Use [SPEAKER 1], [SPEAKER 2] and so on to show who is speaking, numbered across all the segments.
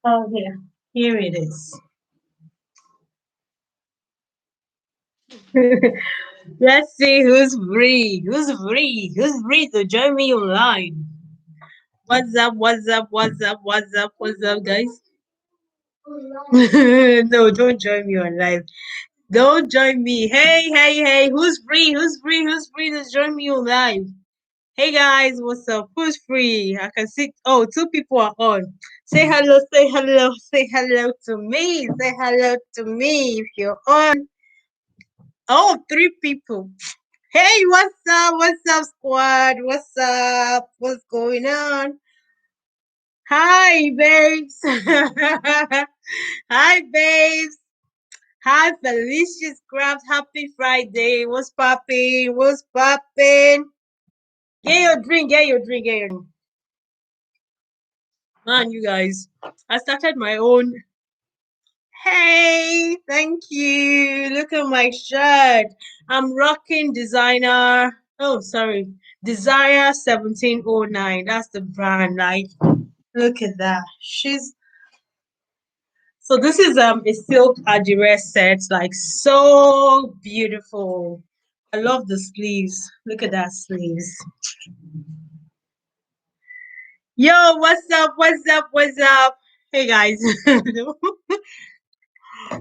[SPEAKER 1] Oh, here it is. Let's see who's free. Who's free? Who's free to join me online? What's up? What's up? What's up? What's up? What's up, guys? No, don't join me online. Don't join me. Hey, hey, hey. Who's free? Who's free? Who's free to join me online? Hey guys, what's up? Who's free? I can see. Oh, two people are on. Say hello. Say hello. Say hello to me. Say hello to me if you're on. Oh, three people. Hey, what's up? What's up, squad? What's up? What's going on? Hi, babes. Hi, babes. Hi, Felicia's Craft. Happy Friday. What's popping? What's popping? Get your drink. Get your drink. Get your drink. Man, you guys. I started my own. Hey, thank you. Look at my shirt. I'm rocking designer. Oh, sorry. Desire 1709. That's the brand. Like, look at that. She's so this is a silk adire set, like so beautiful. I love the sleeves. Look at that sleeves. Yo, what's up? What's up? What's up? Hey guys.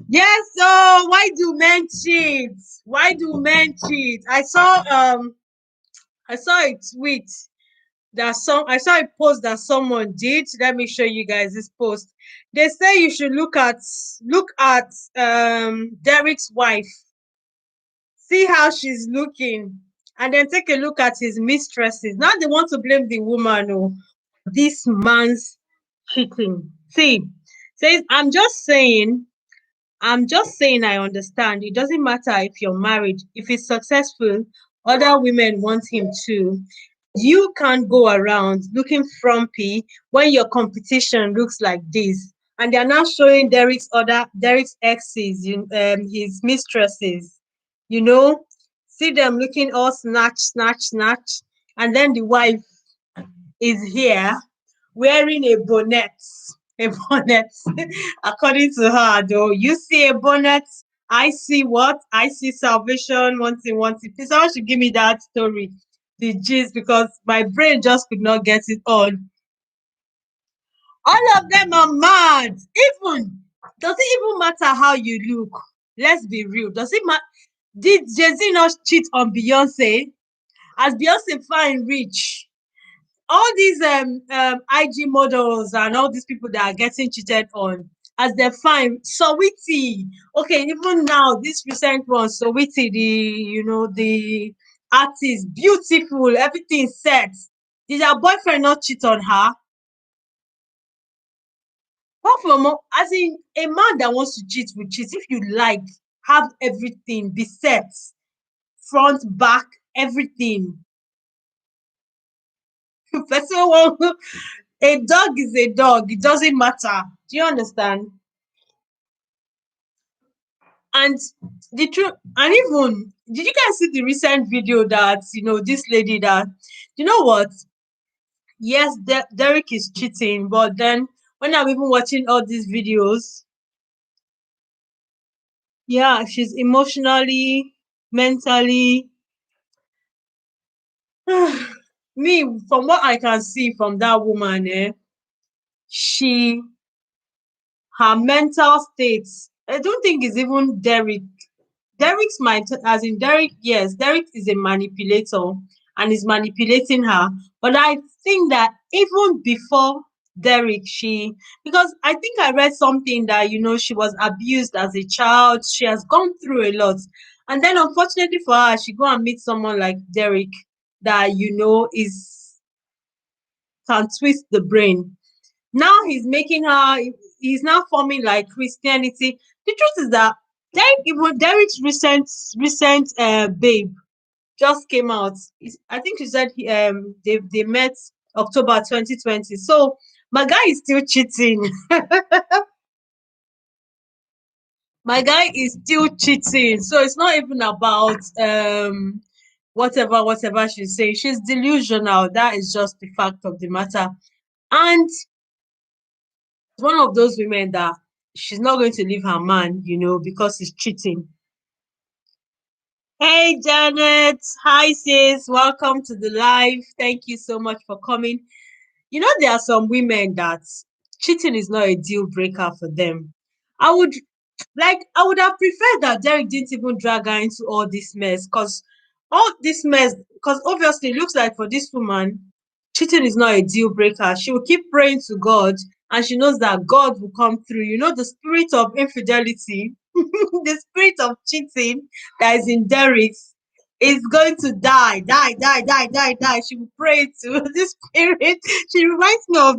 [SPEAKER 1] Yes, so why do men cheat? Why do men cheat? I saw a tweet I saw a post that someone did. Let me show you guys this post. They say you should look at Derrick's wife, see how she's looking, and then take a look at his mistresses. Now they want to blame the woman this man's cheating. See, says I'm just saying I understand. It doesn't matter if you're married. If he's successful, other women want him too. You can't go around looking frumpy when your competition looks like this. And they're now showing Derrick's exes, his mistresses. You know, see them looking all snatch, snatch, snatch, and then the wife is here wearing a bonnet. A bonnet. According to her, though, you see a bonnet. I see what? I see salvation. One thing, one thing. Please, someone should give me that story, the gist, because my brain just could not get it all of them are mad. Even does it even matter how you look? Let's be real. Does it matter? Did Jay-Z not cheat on Beyonce? As Beyonce fine rich, all these IG models and all these people that are getting cheated on, as they're fine. Sowiti, okay, even now this recent one, Sowiti, the artist, beautiful, everything set. Did her boyfriend not cheat on her? Apart from as in a man that wants to cheat will cheat if you like, have everything, be set, front, back, everything. Person want a dog is a dog. It doesn't matter. Do you understand? And the truth, and even did you guys see the recent video that this lady that what? Yes, Derek is cheating, but then when I'm even watching all these videos, yeah, she's emotionally, mentally. Me, from what I can see from that woman, she her mental state. I don't think it's even Derek. Derek's mind, as in Derek, yes, Derek is a manipulator and is manipulating her. But I think that even before Derek, because I think I read something that, she was abused as a child. She has gone through a lot. And then unfortunately for her, she go and meet someone like Derek that, is can twist the brain. Now he's now forming like Christianity. The truth is that Derek's recent babe just came out. I think she said they met October 2020. So my guy is still cheating. My guy is still cheating. So it's not even about whatever she's saying. She's delusional. That is just the fact of the matter. And one of those women that she's not going to leave her man, because he's cheating. Hey, Janet. Hi, sis. Welcome to the live. Thank you so much for coming. There are some women that cheating is not a deal breaker for them. I would I would have preferred that Derrick didn't even drag her into all this mess, because obviously it looks like for this woman, cheating is not a deal breaker. She will keep praying to God, and she knows that God will come through. The spirit of infidelity, the spirit of cheating that is in Derrick's is going to die, die, die, die, die, die. She will pray to this spirit. She reminds me of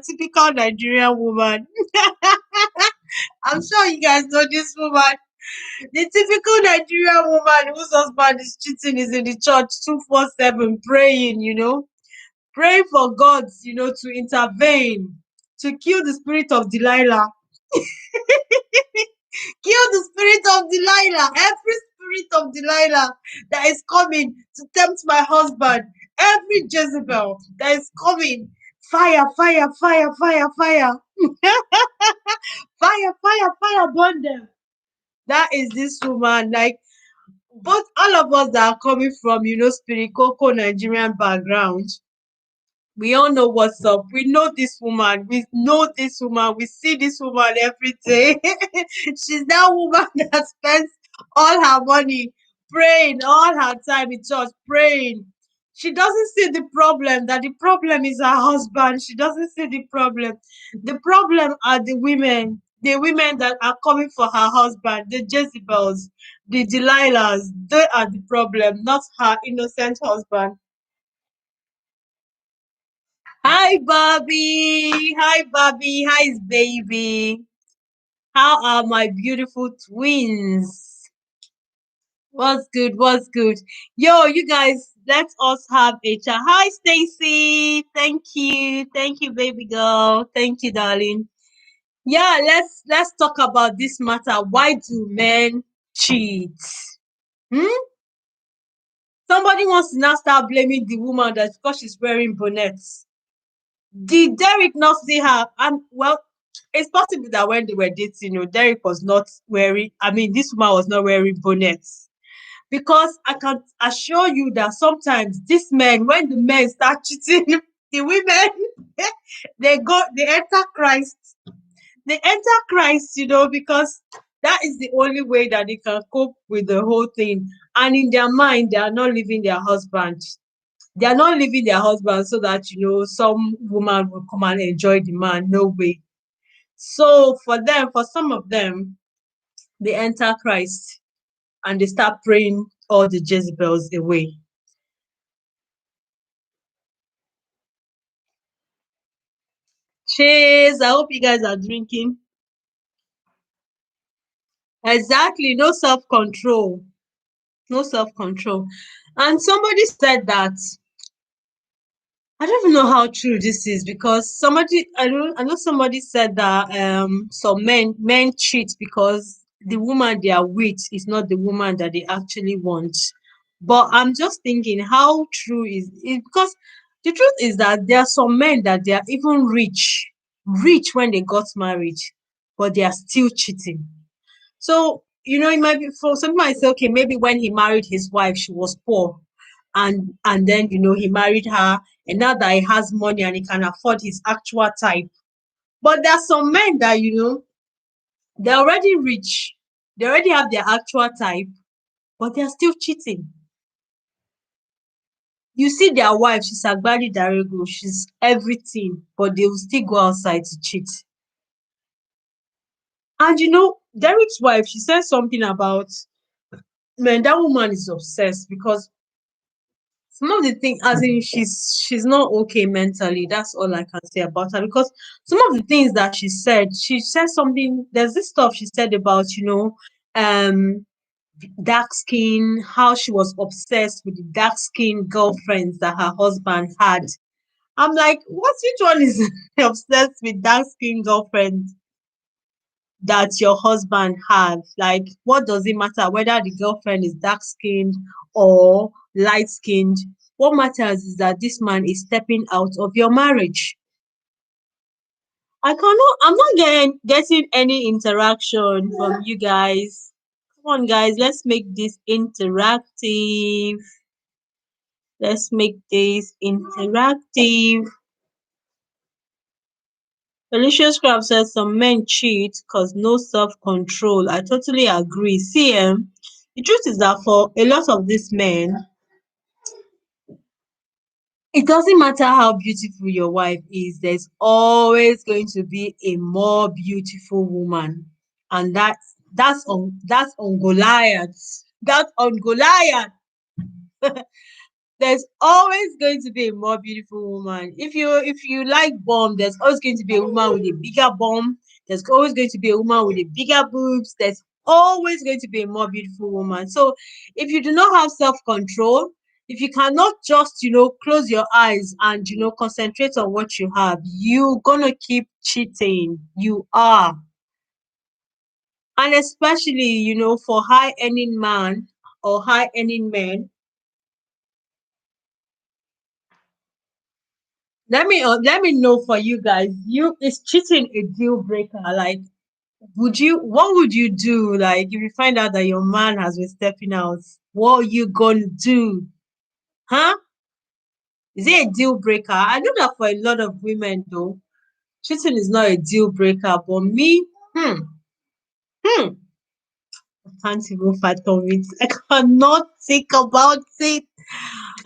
[SPEAKER 1] typical Nigerian woman. I'm sure you guys know this woman. The typical Nigerian woman whose husband is cheating is in the church 247 praying, praying for God, to intervene, to kill the spirit of Delilah. Kill the spirit of Delilah, every spirit of Delilah that is coming to tempt my husband, every Jezebel that is coming. Fire, fire, fire, fire, fire. Fire, fire, fire, burn them. That is this woman. Like, but all of us that are coming from, Spirit Coco Nigerian background, we all know what's up. We know this woman. We know this woman. We see this woman every day. She's that woman that spends all her money praying, all her time in church praying. She doesn't see the problem, that the problem is her husband. She doesn't see the problem. The problem are the women that are coming for her husband, the Jezebels, the Delilahs. They are the problem, not her innocent husband. Hi, Bobby. Hi, Bobby. Hi, baby. How are my beautiful twins? What's good? What's good? Yo, you guys, let us have a chat. Hi, Stacy. Thank you. Thank you, baby girl. Thank you, darling. Yeah, let's talk about this matter. Why do men cheat? Hmm? Somebody wants to now start blaming the woman that because she's wearing bonnets. Did Derrick not see her? And well, it's possible that when they were dating, Derrick was not wearing. I mean, this woman was not wearing bonnets, because I can assure you that sometimes these men, when the men start cheating, the women they enter Christ. They enter Christ, because that is the only way that they can cope with the whole thing. And in their mind, they are not leaving their husband. They are not leaving their husband so that some woman will come and enjoy the man. No way. So for some of them, they enter Christ and they start praying all the Jezebels away. Cheers. I hope you guys are drinking. Exactly. No self-control. No self-control. And somebody said that, I don't even know how true this is, because I know somebody said that some men cheat because the woman they are with is not the woman that they actually want. But I'm just thinking, how true is it? Because the truth is that there are some men that they are even rich when they got married, but they are still cheating. So, it might be for some might say, okay, maybe when he married his wife, she was poor. And then, he married her, and now that he has money and he can afford his actual type. But there are some men that, they're already rich, they already have their actual type, but they're still cheating. You see their wife, she's Agbadi Darego, she's everything, but they will still go outside to cheat. And Derrick's wife, she said something about, man, that woman is obsessed, because some of the things, as in, she's not okay mentally. That's all I can say about her, because some of the things that she said something. There's this stuff she said about, um, dark skin, how she was obsessed with the dark skin girlfriends that her husband had. I'm like, which one is obsessed with dark skin girlfriends that your husband have? Like, what does it matter whether the girlfriend is dark skinned or light skinned? What matters is that this man is stepping out of your marriage. I cannot. I'm not getting any interaction from you guys. Come on, guys. Let's make this interactive. Let's make this interactive. Felicia's Craft says some men cheat because no self-control. I totally agree. See, the truth is that for a lot of these men, it doesn't matter how beautiful your wife is, there's always going to be a more beautiful woman. And that's on Goliath. That's on Goliath. There's always going to be a more beautiful woman. If you like bomb, there's always going to be a woman with a bigger bomb. There's always going to be a woman with a bigger boobs. There's always going to be a more beautiful woman. So if you do not have self-control, if you cannot just, close your eyes and, concentrate on what you have, you're gonna keep cheating. You are. And especially, for high earning man or high earning men. Let me know for you guys. Is cheating a deal breaker? Like, what would you do? Like, if you find out that your man has been stepping out, what are you gonna do? Huh? Is it a deal breaker? I know that for a lot of women though, cheating is not a deal breaker. But me, hmm, I can't even fathom it. I cannot think about it.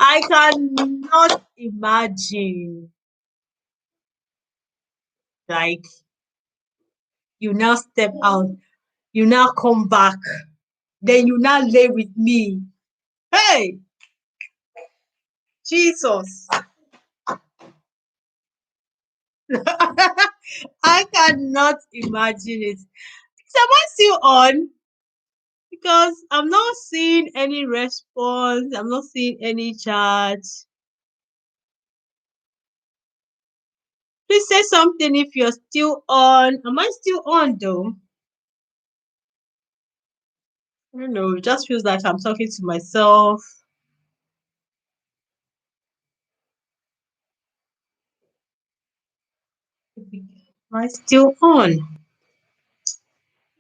[SPEAKER 1] I cannot imagine. Like, you now step out, you now come back, then you now lay with me. Hey, Jesus. I cannot imagine it. So am I still on? Because I'm not seeing any response. I'm not seeing any chat. Please say something if you're still on. Am I still on though? I don't know. It just feels like I'm talking to myself. Am I still on?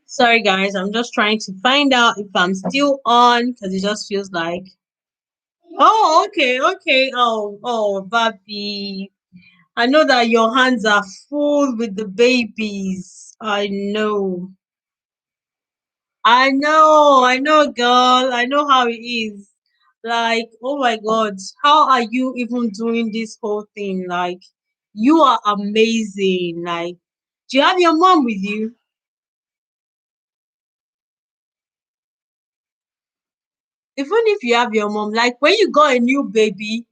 [SPEAKER 1] Sorry guys, I'm just trying to find out if I'm still on because it just feels like. Oh, okay, okay. Oh, Bobby. I know that your hands are full with the babies. I know. I know, girl. I know how it is. Like, oh my God, how are you even doing this whole thing? Like, you are amazing. Like, do you have your mom with you? Even if you have your mom, like when you got a new baby,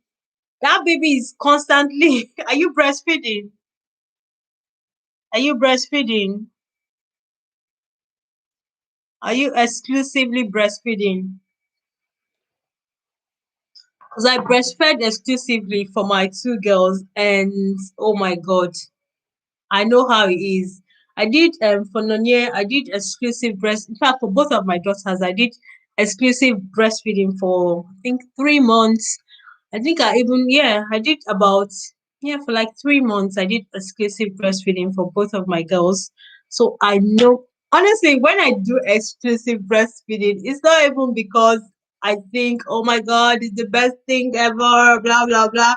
[SPEAKER 1] that baby is constantly. Are you breastfeeding? Are you breastfeeding? Are you exclusively breastfeeding? Because I breastfed exclusively for my two girls, and oh my God, I know how it is. I did for Nonye, I did exclusive breast. In fact, for both of my daughters, I did exclusive breastfeeding for I think 3 months. I think I did about for like 3 months. I did exclusive breastfeeding for both of my girls. So I know honestly when I do exclusive breastfeeding, it's not even because I think, oh my God, it's the best thing ever, blah blah blah.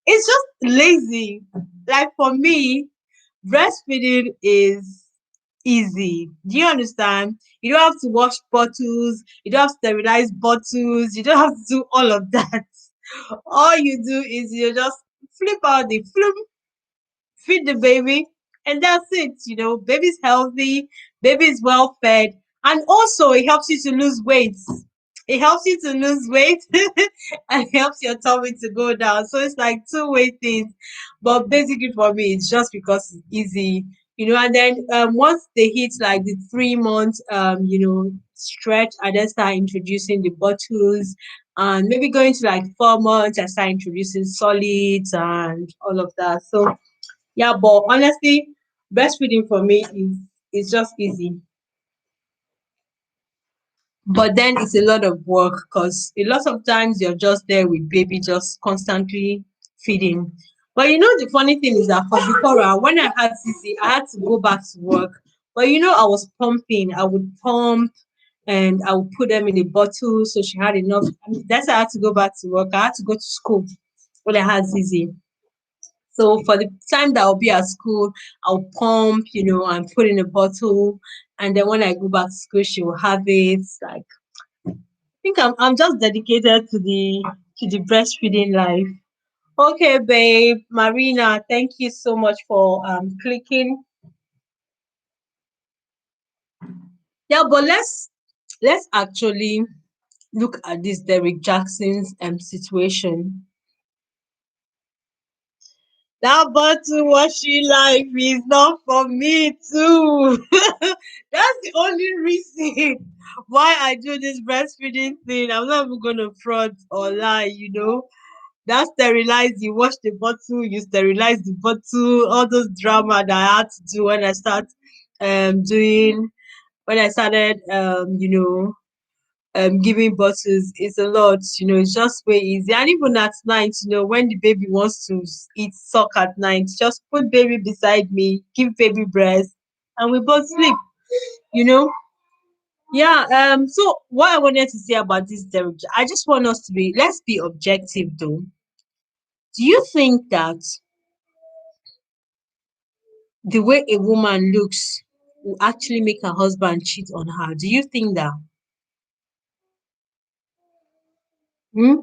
[SPEAKER 1] It's just lazy. Like for me, breastfeeding is easy. Do you understand? You don't have to wash bottles, you don't have to sterilize bottles, you don't have to do all of that. All you do is you just flip out the flip, feed the baby, and that's it. Baby's healthy, baby's well fed, and also it helps you to lose weight. It helps you to lose weight and helps your tummy to go down. So it's like two-way things. But basically for me, it's just because it's easy. And then once they hit like the 3 months stretch, I then start introducing the bottles, and maybe going to like 4 months, I start introducing solids and all of that. So yeah, but honestly, breastfeeding for me is just easy. But then it's a lot of work because a lot of times you're just there with baby, just constantly feeding. But you know, the funny thing is that for Bikora, when I had CC, I had to go back to work. But you know, I was pumping. I would pump and I would put them in a bottle so she had enough. I mean, that's why I had to go back to work. I had to go to school when I had CC. So for the time that I'll be at school, I'll pump, and put in a bottle. And then when I go back to school, she will have it. Like, I think I'm just dedicated to the breastfeeding life. Okay, babe, Marina, thank you so much for clicking. Yeah, but let's actually look at this Derrick Jackson's situation. That bottle washing life is not for me too. That's the only reason why I do this breastfeeding thing. I'm not even gonna front or lie. That sterilize, you wash the bottle, you sterilize the bottle, all those drama that I had to do doing when I started giving bottles is a lot, it's just way easy. And even at night, when the baby wants to eat suck at night, just put baby beside me, give baby breast, and we both sleep, you know. Yeah, so what I wanted to say about this Derek, I just want us to let's be objective though. Do you think that the way a woman looks will actually make her husband cheat on her? Do you think that? Hmm?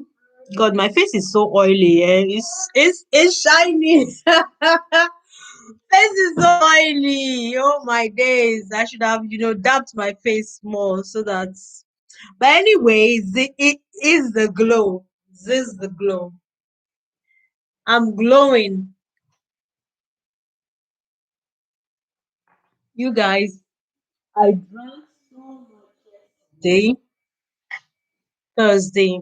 [SPEAKER 1] God, my face is so oily. It's shiny. Face is so oily. Oh my days. I should have, dabbed my face more so that. But anyway, it is the glow. This is the glow. I'm glowing. You guys, I drank so much yesterday, Thursday.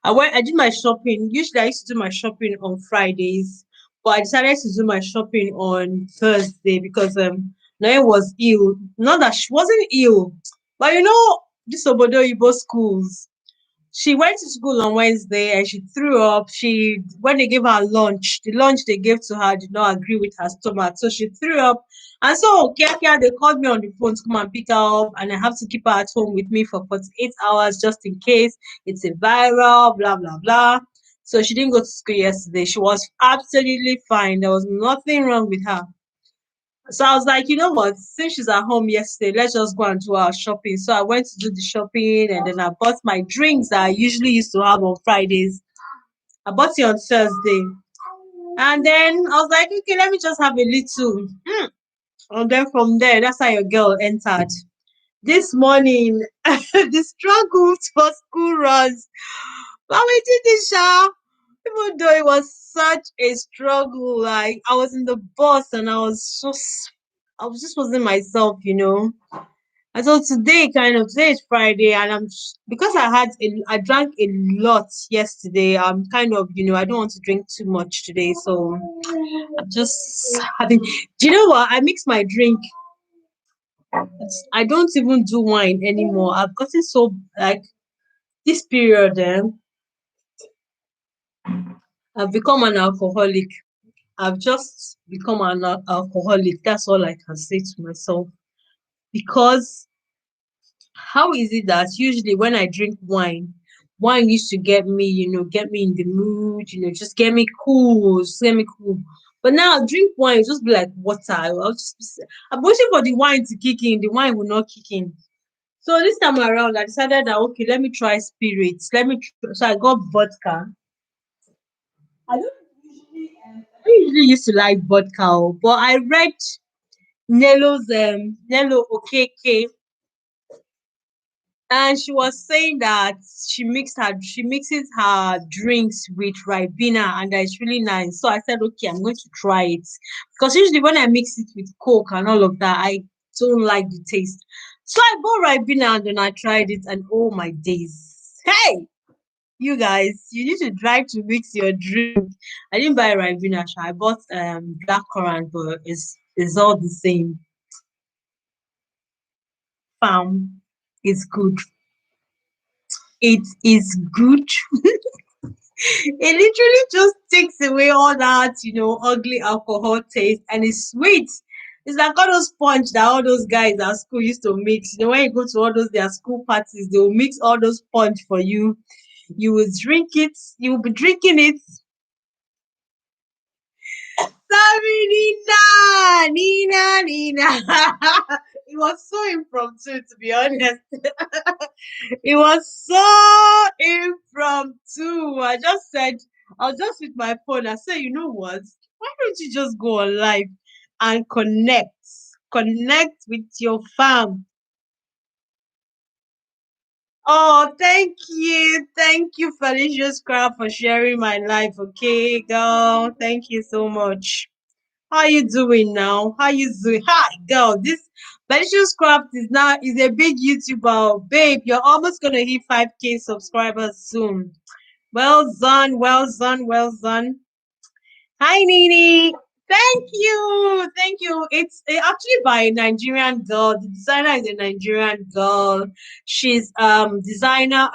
[SPEAKER 1] I did my shopping. Usually I used to do my shopping on Fridays, but I decided to do my shopping on Thursday because Noe was ill. Not that she wasn't ill, but this Obodo Ibo schools. She went to school on Wednesday and she threw up. She When they gave her lunch, the lunch they gave to her did not agree with her stomach. So she threw up. And so Kia Kia, they called me on the phone to come and pick her up, and I have to keep her at home with me for 48 hours just in case it's a viral, blah blah blah. So she didn't go to school yesterday. She was absolutely fine. There was nothing wrong with her. So I was like, you know what? Since she's at home yesterday, let's just go and do our shopping. So I went to do the shopping and then I bought my drinks that I usually used to have on Fridays. I bought it on Thursday. And then I was like, okay, let me just have a little. And then from there, that's how your girl entered. This morning, the struggles for school runs. But we did this, Sha. Even though it was such a struggle, like I was in the bus and I was just wasn't myself. And so today is Friday, and because I drank a lot yesterday. I'm kind of, I don't want to drink too much today, so I'm just having. Do you know what? I mix my drink. I don't even do wine anymore. I've gotten so like this period. I've become an alcoholic. I've just become an alcoholic. That's all I can say to myself. Because how is it that usually when I drink wine used to get me in the mood, just get me cool, just get me cool. But now I drink wine, it'll just be like water. I'm waiting for the wine to kick in. The wine will not kick in. So this time around, I decided that okay, let me try spirits. So I got vodka. I don't usually used to like vodka, but I read Nello Okeke, and she was saying that she mixes her drinks with Ribena, and that it's really nice. So I said, okay, I'm going to try it because usually when I mix it with Coke and all of that, I don't like the taste. So I bought Ribena and then I tried it, and oh my days, hey! You guys, you need to try to mix your drink. I didn't buy Ribena, sha. I bought black currant, but it's all the same. Farm, it's good. It is good. It literally just takes away all that, ugly alcohol taste, and it's sweet. It's like all those punch that all those guys at school used to mix. When you go to all those their school parties, they will mix all those punch for you. You will drink it. You will be drinking it. Sorry, Nina, Nina, Nina. It was so impromptu, to be honest. It was so impromptu. I was just with my phone. I said, you know what? Why don't you just go on live and connect with your fam? Oh, thank you, Felicia Scrap, for sharing my life. Okay, girl, thank you so much. How you doing now? How you doing? Hi, girl. This Malicious Craft is a big YouTuber. Babe, you're almost gonna hit 5K subscribers soon. Well done, well done, well done. Hi, Nini. Thank you. Thank you. It's actually by a Nigerian girl. The designer is a Nigerian girl. She's designer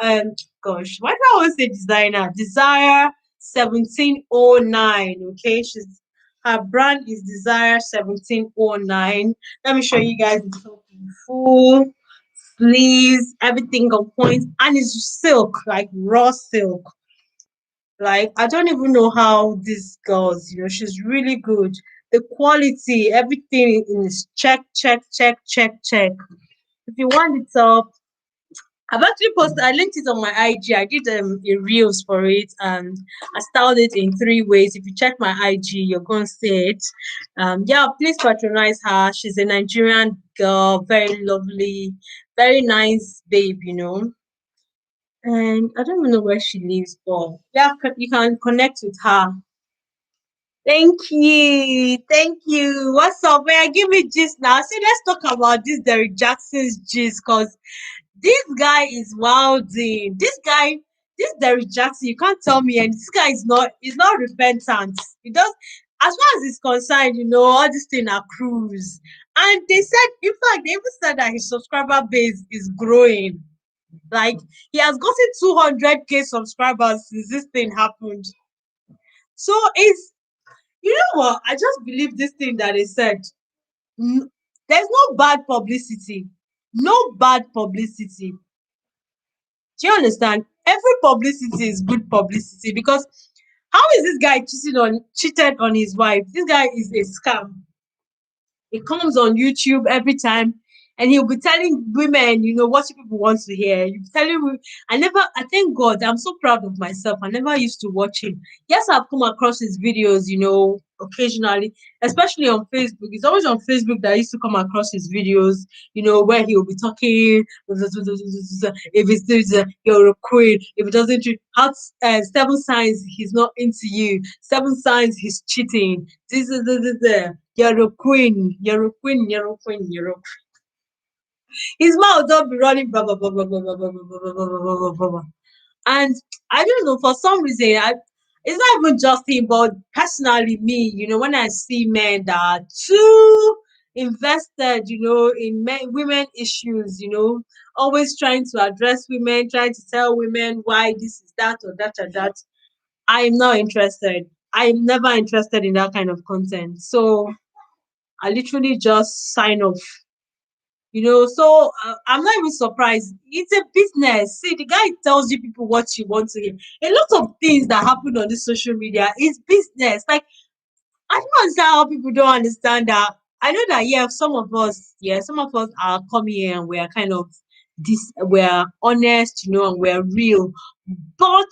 [SPEAKER 1] gosh, why do I always say designer? Desire 1709. Okay, she's her brand is Desire 1709. Let me show you guys the full sleeves, everything on point, and it's silk, like raw silk. Like, I don't even know how this girl's, she's really good. The quality, everything is check, check, check, check, check. If you want it up, I've actually posted, I linked it on my IG. I did a reels for it, and I styled it in 3 ways. If you check my IG, you're going to see it. Yeah, please patronize her. She's a Nigerian girl, very lovely, very nice babe. And I don't even know where she lives, but yeah, you can connect with her. Thank you. Thank you. What's up, man? Give me gist now. See, let's talk about this Derrick Jaxn's gist, because this guy is wilding. This Derrick Jaxn, you can't tell me, and this guy is not repentant. He does, as far as he's concerned, all this thing are cruise. And they said, in fact, they even said that his subscriber base is growing. Like, he has gotten 200K subscribers since this thing happened. So it's, you know what? I just believe this thing that they said. N- There's no bad publicity. No bad publicity. Do you understand? Every publicity is good publicity, because how is this guy cheated on his wife? This guy is a scam. He comes on YouTube every time, and he'll be telling women, what you people want to hear. You'll be telling women, I thank God, I'm so proud of myself. I never used to watch him. Yes, I've come across his videos, occasionally, especially on Facebook. It's always on Facebook that I used to come across his videos, where he'll be talking. If it's you're a queen, if it doesn't, how 7 signs he's not into you, 7 signs he's cheating. This. You're a queen, you're a queen, you're a queen, you're a his mouth don't be running blah blah blah blah blah blah blah blah blah blah blah blah blah blah. And I don't know, for some reason, it's not even just him, but personally, me, when I see men that are too invested, in women issues, always trying to address women, trying to tell women why this is that or that or that, I am not interested. I'm never interested in that kind of content. So I literally just sign off. So I'm not even surprised. It's a business. See, the guy tells you people what you want to hear. A lot of things that happen on this social media is business. Like, I don't understand how people don't understand that. I know that, some of us are coming here and we are kind of we're honest, and we're real. But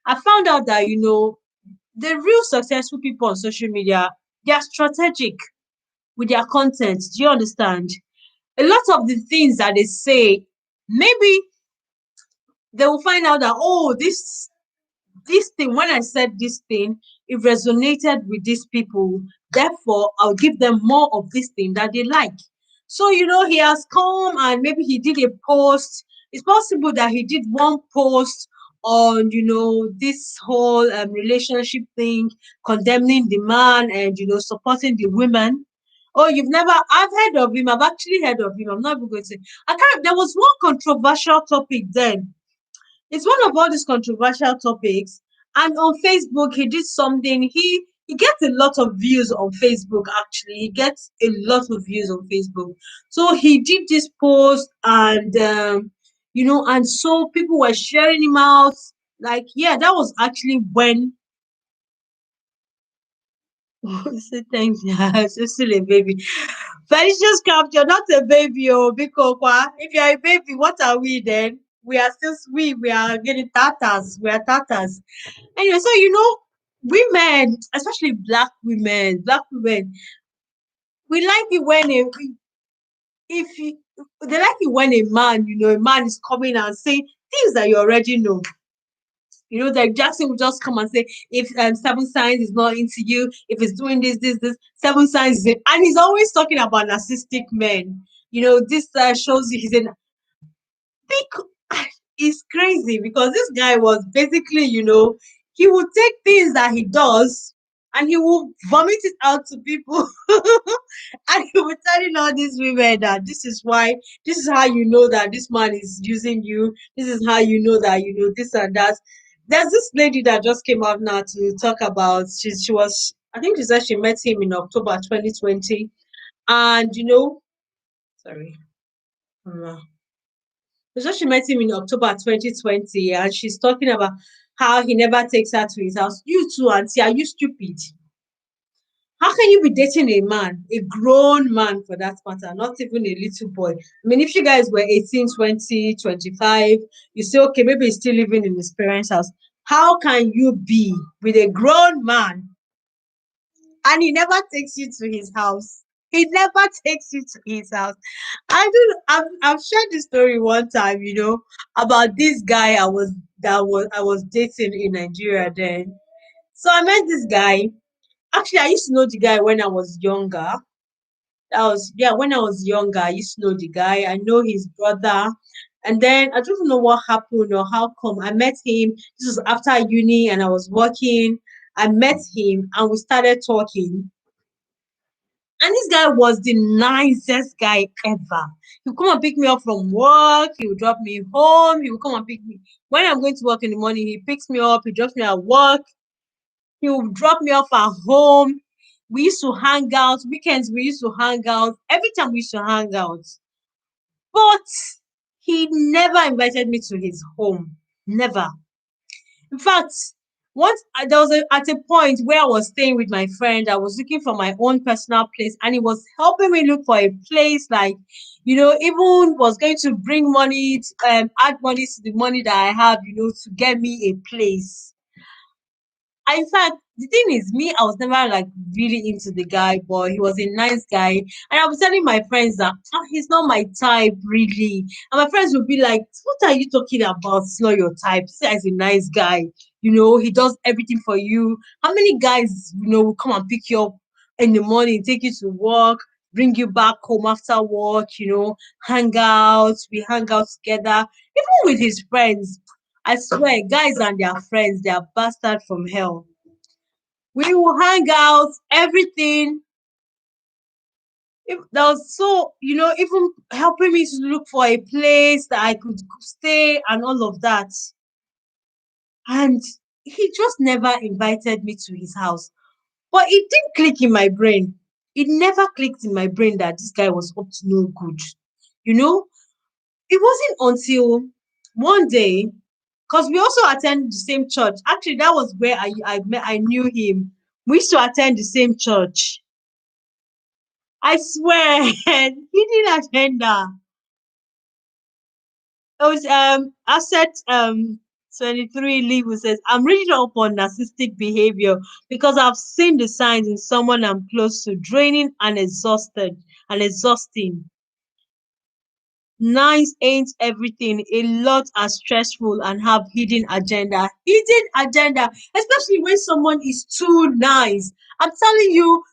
[SPEAKER 1] I found out that, the real successful people on social media, they are strategic with their content. Do you understand? A lot of the things that they say, maybe they will find out that, oh, this thing, when I said this thing, it resonated with these people. Therefore, I'll give them more of this thing that they like. So, he has come and maybe he did a post. It's possible that he did one post on, this whole relationship thing, condemning the man and, supporting the women. Oh, I've heard of him. I've actually heard of him. I'm not even going to say. There was one controversial topic then. It's one of all these controversial topics, And on Facebook, he did something. He gets a lot of views on Facebook. Actually, he gets a lot of views on Facebook. So he did this post, and and so people were sharing him out. Like, yeah, that was actually when. Say thanks, yeah, she's still a baby. Felicia's craft, you're not a baby, oh, because if you're a baby, what are we then? We are still we are getting tatas. We are tatas. Anyway, so women, especially black women, we like it when if you, they like it when a man is coming and saying things that you already know. That Jackson will just come and say, if seven signs is not into you, if it's doing this, seven signs is it. And he's always talking about narcissistic men. This shows you he's an big. It's crazy because this guy was basically, he would take things that he does and he will vomit it out to people. And he will telling all these women that this is how you know that this man is using you. This is how you know that this and that. There's this lady that just came out now to talk about she was, I think she said she met him in October 2020. And sorry. So she met him in October 2020, and she's talking about how he never takes her to his house. You too, auntie, are you stupid? How can you be dating a man, a grown man for that matter, not even a little boy? I mean, if you guys were 18, 20, 25, you say, okay, maybe he's still living in his parents' house. How can you be with a grown man and he never takes you to his house? He never takes you to his house. I've shared this story one time, about this guy I was dating in Nigeria then. So I met this guy. Actually, I used to know the guy when I was younger. That was, yeah, when I was younger, I used to know the guy. I know his brother. And then I don't know what happened or how come. I met him. This was after uni and I was working. I met him and we started talking. And this guy was the nicest guy ever. He would come and pick me up from work. He would drop me home. He would come and pick me. When I'm going to work in the morning, he picks me up. He drops me at work. He would drop me off at home. We used to hang out. Weekends, we used to hang out. Every time we used to hang out. But he never invited me to his home. Never. In fact, once there was at a point where I was staying with my friend, I was looking for my own personal place, and he was helping me look for a place. Like, even was going to bring money, add money to the money that I have, to get me a place. In fact, the thing is, me, I was never like really into the guy, but he was a nice guy. And I was telling my friends that he's not my type, really. And my friends would be like, what are you talking about? It's not your type. This guy's a nice guy. He does everything for you. How many guys, will come and pick you up in the morning, take you to work, bring you back home after work, hang out, we hang out together, even with his friends. I swear, guys and their friends, they are bastard from hell. We will hang out, everything. That was so, even helping me to look for a place that I could stay and all of that. And he just never invited me to his house. But it didn't click in my brain. It never clicked in my brain that this guy was up to no good. You know, it wasn't until one day, because we also attend the same church. Actually, that was where I knew him. We used to attend the same church. I swear, he didn't attend that. It was Asset 23 Lee who says, I'm reading up on narcissistic behavior because I've seen the signs in someone I'm close to, draining and exhausting. Nice ain't everything. A lot are stressful and have hidden agenda. Hidden agenda, especially when someone is too nice. I'm telling you,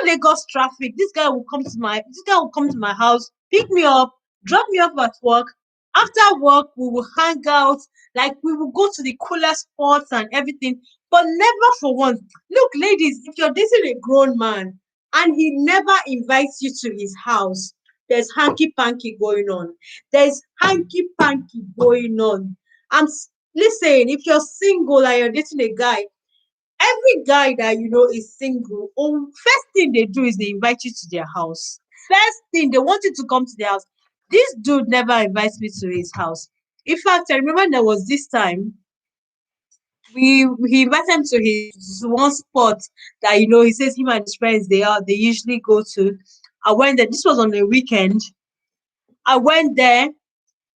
[SPEAKER 1] Lagos traffic. This guy will come to my house, pick me up, drop me off at work. After work, we will hang out. Like, we will go to the cooler spots and everything. But never for once. Look, ladies, if you're dating a grown man and he never invites you to his house, there's hanky panky going on. There's hanky panky going on. Listen, if you're single and you're dating a guy, every guy that you know is single, first thing they do is they invite you to their house. First thing, they want you to come to their house. This dude never invites me to his house. In fact, I remember there was this time he invited him to his one spot that he says him and his friends they usually go to. I went there. This was on the weekend. I went there.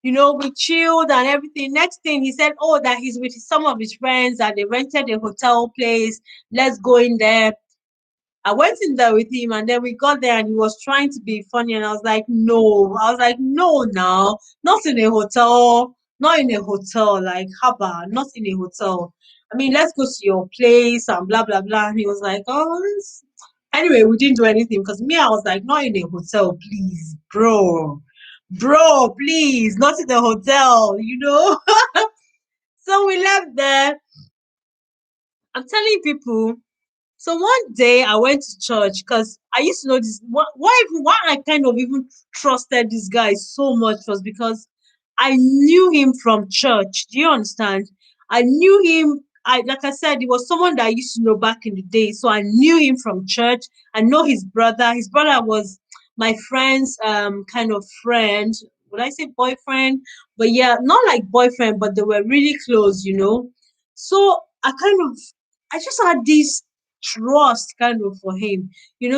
[SPEAKER 1] We chilled and everything. Next thing he said, oh, that he's with some of his friends and they rented a hotel place. Let's go in there. I went in there with him and then we got there and he was trying to be funny and I was like, no. I was like, no, now, not in a hotel, not in a hotel, like haba, not in a hotel. I mean, let's go to your place and blah blah blah. And he was like, oh, anyway, we didn't do anything because me, I was like, not in a hotel, please, bro, please, not in a hotel. So we left there. I'm telling people. So one day I went to church because I used to know this. Why I kind of even trusted this guy so much was because I knew him from church. Do you understand? I knew him. Like I said, he was someone that I used to know back in the day. So I knew him from church. I know his brother. His brother was my friend's kind of friend. Would I say boyfriend? But yeah, not like boyfriend, but they were really close. So I just had this trust kind of for him.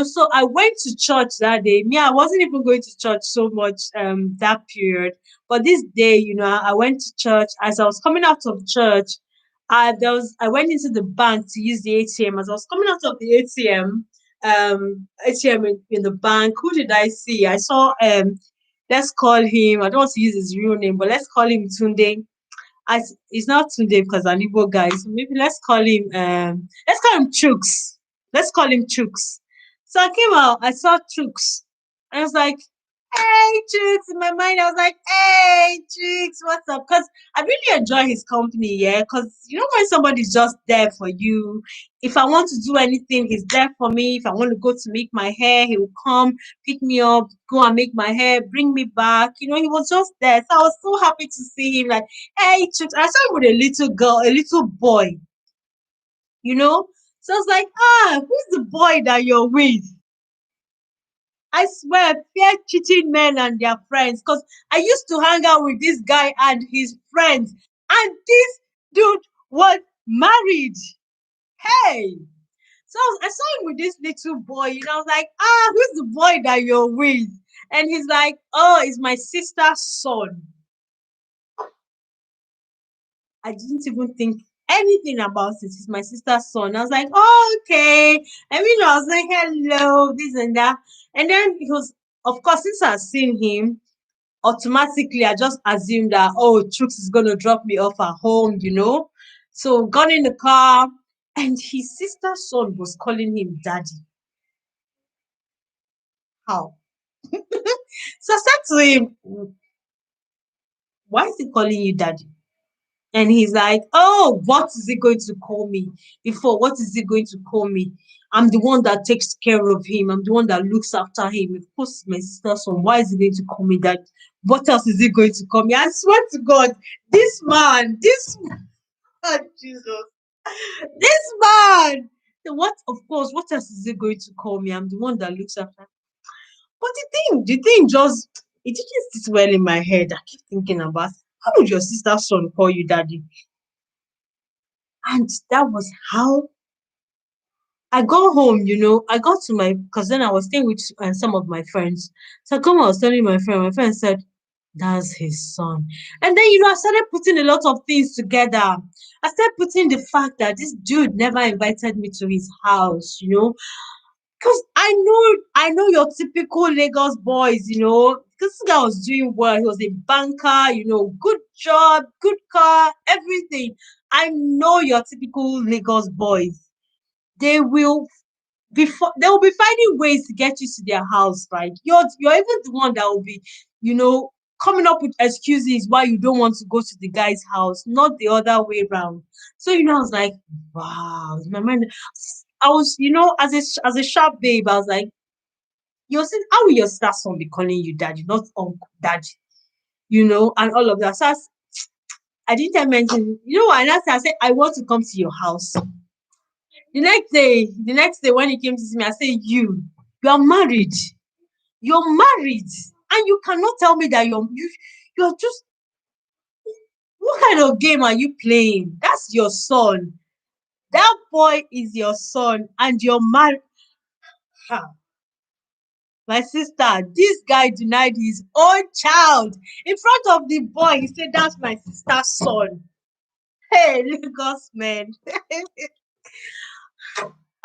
[SPEAKER 1] So I went to church that day. Me, I wasn't even going to church so much that period. But this day, I went to church. As I was coming out of church, I went into the bank to use the ATM. As I was coming out of the ATM in the bank, who did I see? I saw let's call him, I don't want to use his real name, but let's call him Tunde. It's not Tunde because an Igbo guy. So maybe let's call him Chooks. Let's call him Chooks. So I came out, I saw Chooks. I was like, hey Chooks. In my mind, I was like, hey Chooks, what's up? Because I really enjoy his company, yeah. Because when somebody's just there for you. If I want to do anything, he's there for me. If I want to go to make my hair, he will come, pick me up, go and make my hair, bring me back. He was just there. So I was so happy to see him. Like, hey, church. I saw him with a little girl, a little boy, you know? So I was like, who's the boy that you're with? I swear, fear cheating men and their friends. Because I used to hang out with this guy and his friends. And this dude was married. Hey. So I saw him with this little boy. I was like, who's the boy that you're with? And he's like, oh, it's my sister's son. I didn't even think anything about it. It's my sister's son. I was like, oh, okay. I was like, hello, this and that. And then he was, of course, since I've seen him, automatically I just assumed that, oh, Trooks is going to drop me off at home. So got in the car and his sister's son was calling him daddy. How? So I said to him, why is he calling you daddy? And he's like, oh, what is he going to call me? Before, what is he going to call me? I'm the one that takes care of him. I'm the one that looks after him. Of course, my sister's son. Why is he going to call me that? What else is he going to call me? I swear to God, this man, Jesus, this man. What? Of course, what else is he going to call me? I'm the one that looks after. But the thing just it didn't sit well in my head. I keep thinking about how would your sister's son call you daddy? And that was how I got home. I got to because then I was staying with some of my friends. So I was telling my friend said, that's his son. And then, I started putting a lot of things together. I started putting the fact that this dude never invited me to his house. Because I know your typical Lagos boys. Because this guy was doing well. He was a banker, good job, good car, everything. I know your typical Lagos boys. They will they will be finding ways to get you to their house, right? You're even the one that will be, you know, coming up with excuses why you don't want to go to the guy's house, not the other way around. So I was like, wow, in my mind. I was, as a sharp babe, I was like, how will your sister's son be calling you daddy, not uncle daddy, and all of that. So I didn't tell him anything. You know what? And I said, I want to come to your house. The next day when he came to see me, I said, you are married. You're married. And you cannot tell me that you're just, what kind of game are you playing? That's your son. That boy is your son, and you're married. Ha. My sister, this guy denied his own child in front of the boy. He said, that's my sister's son. Hey, Lagos man.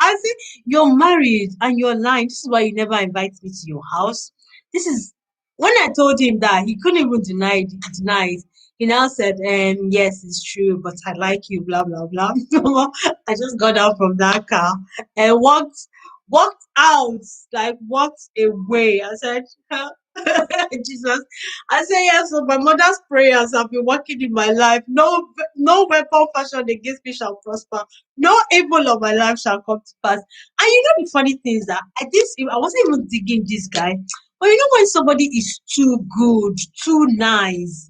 [SPEAKER 1] I said, you're married and you're lying. This is why you never invite me to your house. This is when I told him that he couldn't even deny it. He now said, yes, it's true, but I like you, blah blah blah. I just got out from that car and walked out, like walked away. I said, Jesus. I say yes, so my mother's prayers have been working in my life. No weapon fashioned against me shall prosper. No evil of my life shall come to pass. And you know the funny thing is that I wasn't even digging this guy. But you know when somebody is too good, too nice,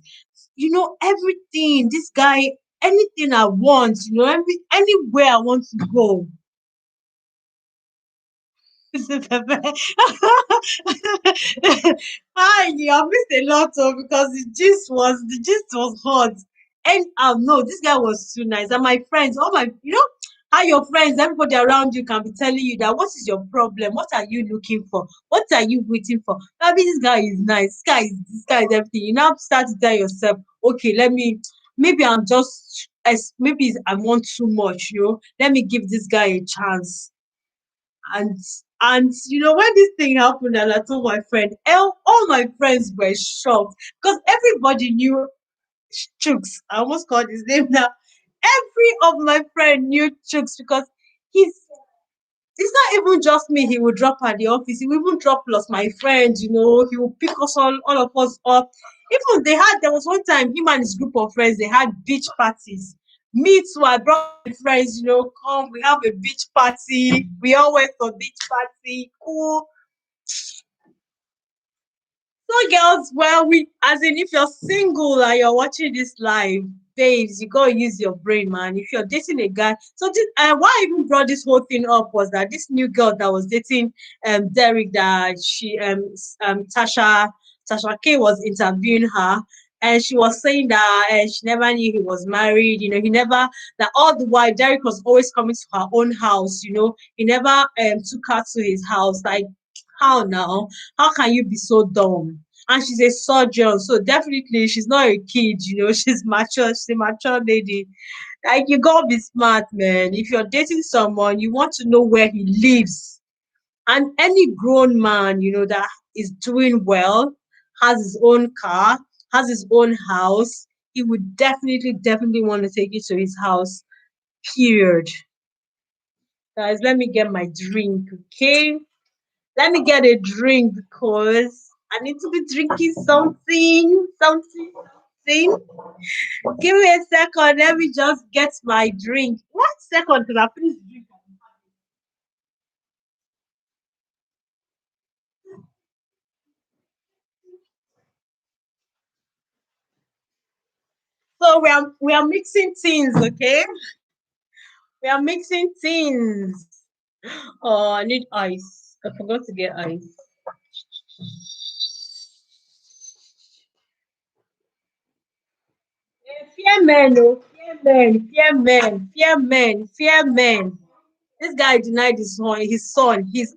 [SPEAKER 1] everything, this guy, anything I want, anywhere I want to go. Hi, you have missed a lot of because the gist was hot. And no, this guy was too nice. And my friends, all my how your friends, everybody around you can be telling you that what is your problem? What are you looking for? What are you waiting for? Maybe this guy is nice, this guy is everything. You now start to tell yourself, okay, maybe I'm just maybe I want too much, let me give this guy a chance. And when this thing happened and I told my friend, all my friends were shocked because everybody knew Chooks. I almost called his name now. Every of my friend knew Chooks because he's it's not even just me he will drop at the office. He will even drop plus my friends, he will pick us all of us up. Even there was one time him and his group of friends, they had beach parties. Me too, I brought my friends, come, we have a beach party. We all went for beach party. Cool. So girls, well, as in if you're single and you're watching this live, babes, you gotta use your brain, man. If you're dating a guy, so this why I even brought this whole thing up was that this new girl that was dating Derrick, that she Tasha K was interviewing her, and she was saying that she never knew he was married. He never, that all the while Derrick was always coming to her own house. He never took her to his house. Like, how now? How can you be so dumb? And she's a surgeon, so definitely she's not a kid, she's mature, she's a mature lady. Like, you gotta be smart, man. If you're dating someone, you want to know where he lives. And any grown man, that is doing well, has his own car, has his own house, he would definitely want to take you to his house. Period. Guys, let me get my drink, okay? Let me get a drink because I need to be drinking something. Give me a second. Let me just get my drink. 1 second, because I finished drinking. So we are mixing things, okay? We are mixing things. Oh, I need ice. I forgot to get ice. Fear men, oh, fear men. This guy denied his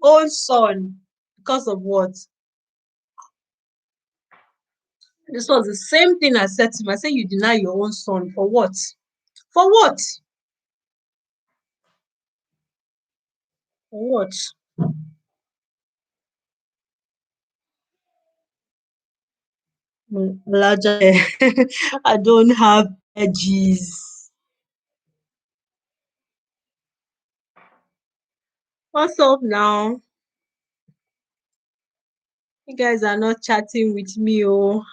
[SPEAKER 1] own son, because of what? This was the same thing I said to him. I said, you deny your own son for what? For what? For what? Larger. I don't have edges. What's up now? You guys are not chatting with me, oh.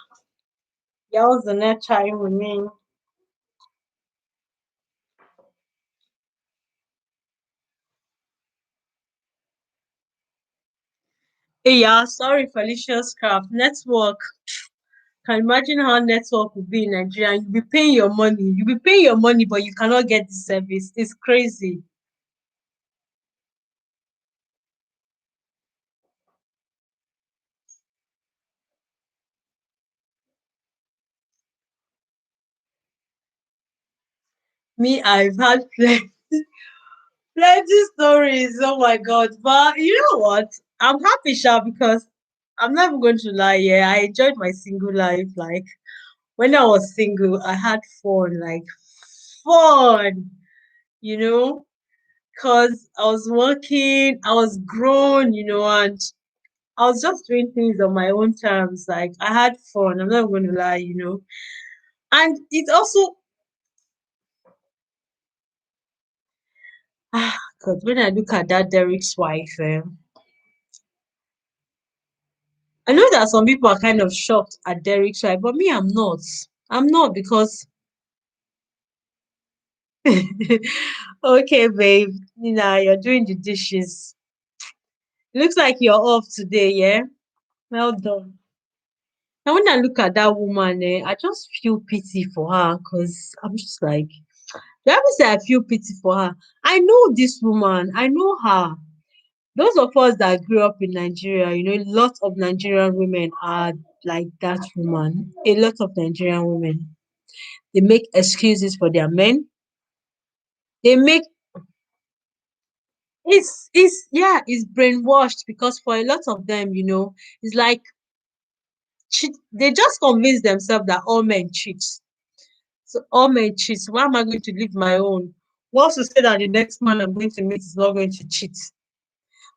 [SPEAKER 1] Y'all are not chatting with me. Hey, yeah, sorry, Felicia's craft network. Can imagine how network would be in Nigeria. And you'll be paying your money. You'll be paying your money, but you cannot get the service. It's crazy. Me, I've had plenty stories. Oh my god. But you know what? I'm happy, Sha, because I'm not even going to lie. Yeah, I enjoyed my single life. Like when I was single, I had fun, like fun, you know, because I was working, I was grown, and I was just doing things on my own terms. Like I had fun. I'm not going to lie. And it also, because when I look at that Derrick's wife, I know that some people are kind of shocked at Derrick's wife, but me, I'm not. I'm not because, okay, babe, you're doing the dishes. It looks like you're off today, yeah? Well done. Now, when I look at that woman, I just feel pity for her because I'm just like, the ever say I feel pity for her. I know this woman, I know her. Those of us that grew up in Nigeria, a lot of Nigerian women are like that woman. A lot of Nigerian women. They make excuses for their men. They make it's yeah, it's brainwashed because for a lot of them, it's like they just convince themselves that all men cheat. So all men cheat. So why am I going to leave my own? What's to say that the next man I'm going to meet is not going to cheat?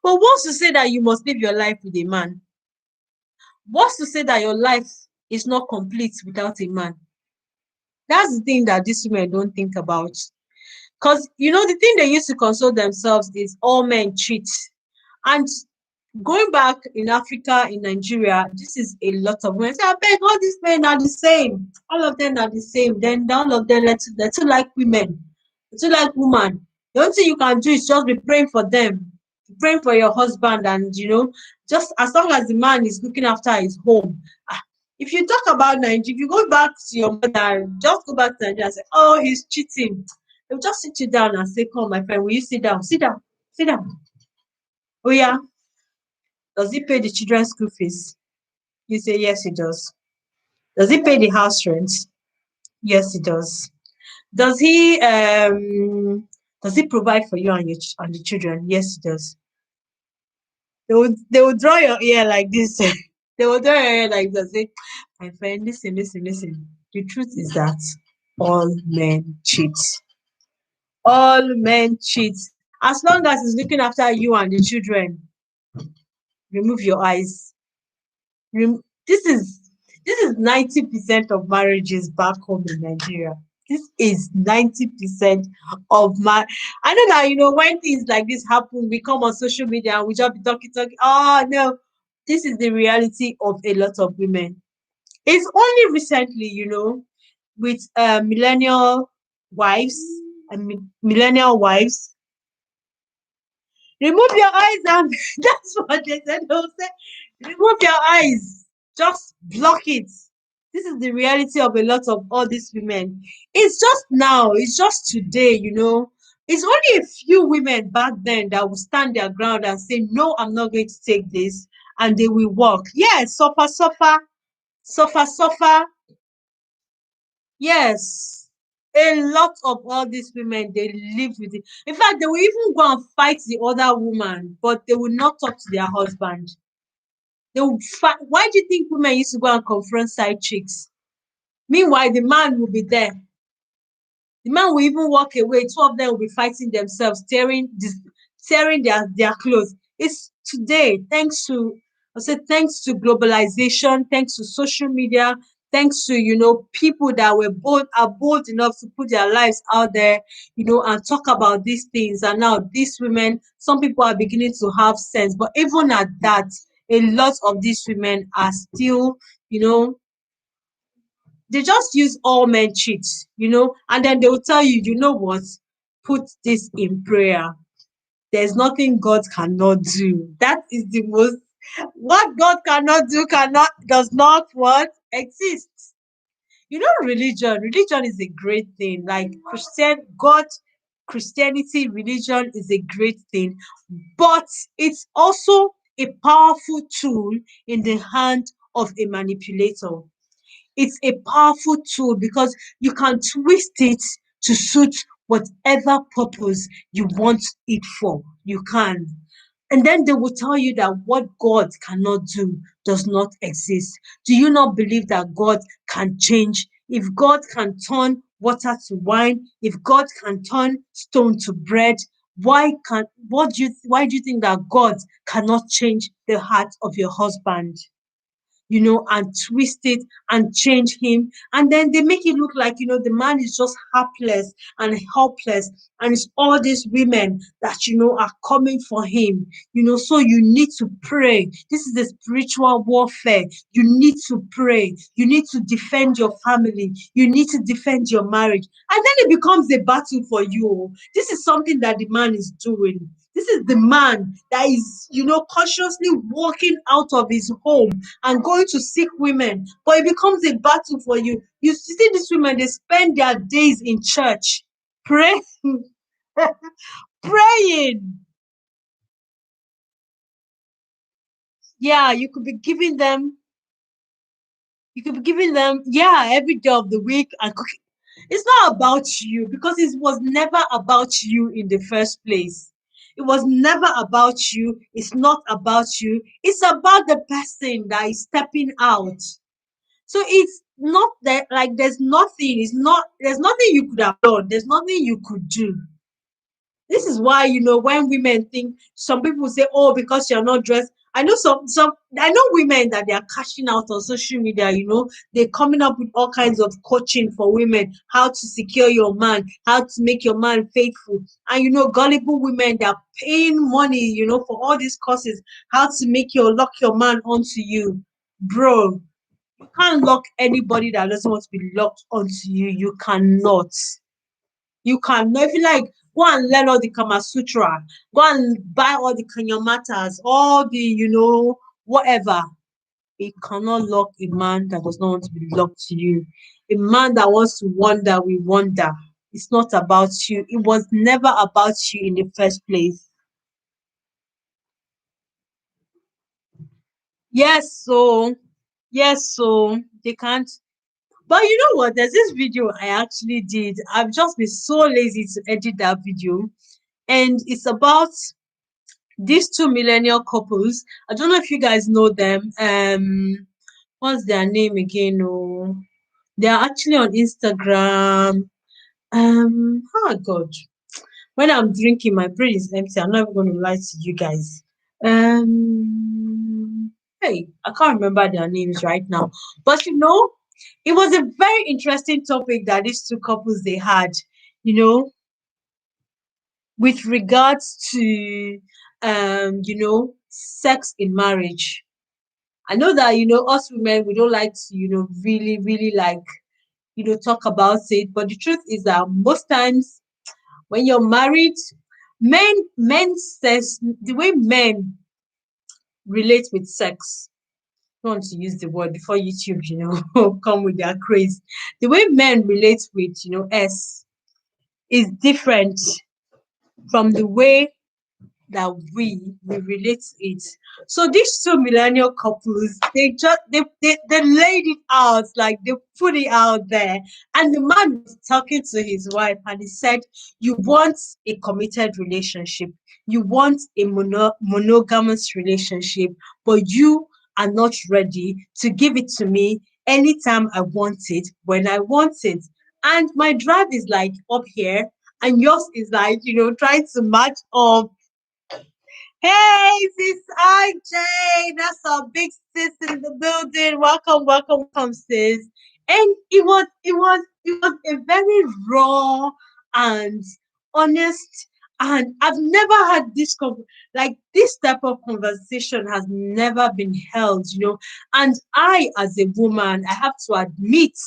[SPEAKER 1] But what's to say that you must live your life with a man? What's to say that your life is not complete without a man? That's the thing that these women don't think about. Because the thing they used to console themselves is all men cheat. And going back in Africa, in Nigeria, this is a lot of women say, I beg, all these men are the same. All of them are the same. Then all of them they too like women. They too like women. The only thing you can do is just be praying for them, praying for your husband, and just as long as the man is looking after his home. Ah, if you talk about Nigeria, if you go back to your mother, just go back to Nigeria and say, oh, he's cheating. They'll just sit you down and say, come, my friend, will you sit down? Sit down, sit down. Oh yeah, does he pay the children's school fees? You say, yes, he does. Does he pay the house rent? Yes, he does. Does he does he provide for you and the children? Yes, he does. They will draw your ear like this. They will draw your ear like this. Say, my friend, listen, listen, listen. The truth is that all men cheat. All men cheat. As long as he's looking after you and the children, remove your eyes. This is 90% of marriages back home in Nigeria. This is 90% of my. I know that when things like this happen, we come on social media and we just be talking, talking. Oh no, this is the reality of a lot of women. It's only recently, with millennial wives and millennial wives. Remove your eyes and that's what they said. They'll say, remove your eyes. Just block it. This is the reality of a lot of all these women. It's just now, it's just today. It's only a few women back then that will stand their ground and say, no, I'm not going to take this. And they will walk. Yes, suffer, suffer, suffer, suffer. Yes. A lot of all these women, they live with it. In fact, they will even go and fight the other woman, but they will not talk to their husband. They will fight. Why do you think women used to go and confront side chicks? Meanwhile, the man will be there. The man will even walk away. Two of them will be fighting themselves, tearing their clothes. It's today, thanks to globalization, thanks to social media, thanks to people that are bold enough to put their lives out there, and talk about these things. And now these women, some people are beginning to have sense, but even at that, a lot of these women are still, you know, they just use all men cheat, and then they will tell you, you know what, put this in prayer. There's nothing God cannot do. That is the most, what God cannot do, does not what? exist. You know, religion is a great thing. Like God, Christianity, religion is a great thing, but it's also a powerful tool in the hand of a manipulator. It's a powerful tool because you can twist it to suit whatever purpose you want it for. You can. And then they will tell you that what God cannot do does not exist. Do you not believe that God can change? If God can turn water to wine, if God can turn stone to bread, why do you think that God cannot change the heart of your husband? And twist it and change him. And then they make it look like, the man is just helpless and helpless. And it's all these women that, are coming for him. So you need to pray. This is a spiritual warfare. You need to pray. You need to defend your family. You need to defend your marriage. And then it becomes a battle for you. This is something that the man is doing. This is the man that is, consciously walking out of his home and going to seek women, but it becomes a battle for you. You see these women, they spend their days in church praying, praying. Yeah, you could be giving them, yeah, every day of the week and cooking. It's not about you because it was never about you in the first place. It was never about you. It's not about you. It's about the person that is stepping out. So it's not that, like, there's nothing you could have done. There's nothing you could do. This is why, when women think, some people say, oh, because you're not dressed. I know women that they are cashing out on social media, they're coming up with all kinds of coaching for women, how to secure your man, how to make your man faithful. And gullible women, they're paying money, for all these courses, how to make lock your man onto you. Bro, you can't lock anybody that doesn't want to be locked onto you. You cannot. You cannot. If you like, go and learn all the Kama Sutra. Go and buy all the Kanyamatas, all the, whatever. You cannot lock a man that does not want to be locked to you. A man that wants to wander will wander. It's not about you. It was never about you in the first place. Yes, so they can't. But you know what? There's this video I actually did. I've just been so lazy to edit that video. And it's about these two millennial couples. I don't know if you guys know them. What's their name again? Oh, they are actually on Instagram. Oh God. When I'm drinking, my brain is empty. I'm not even going to lie to you guys. Hey, I can't remember their names right now. But it was a very interesting topic that these two couples they had, you know, with regards to sex in marriage. I know that us women we don't like to really really like talk about it, but the truth is that most times when you're married, men says the way men relate with sex. I don't want to use the word before YouTube, come with their craze. The way men relate with S is different from the way that we relate to it. So these two millennial couples, they laid it out, like they put it out there. And the man was talking to his wife and he said, you want a committed relationship, you want a monogamous relationship, but you are not ready to give it to me anytime I want it, when I want it. And my drive is like up here, and yours is like, trying to match up. Hey, sis IJ, that's our big sis in the building. Welcome, welcome, welcome, sis. And it was a very raw and honest, and I've never had like this type of conversation has never been held. And I, as a woman, I have to admit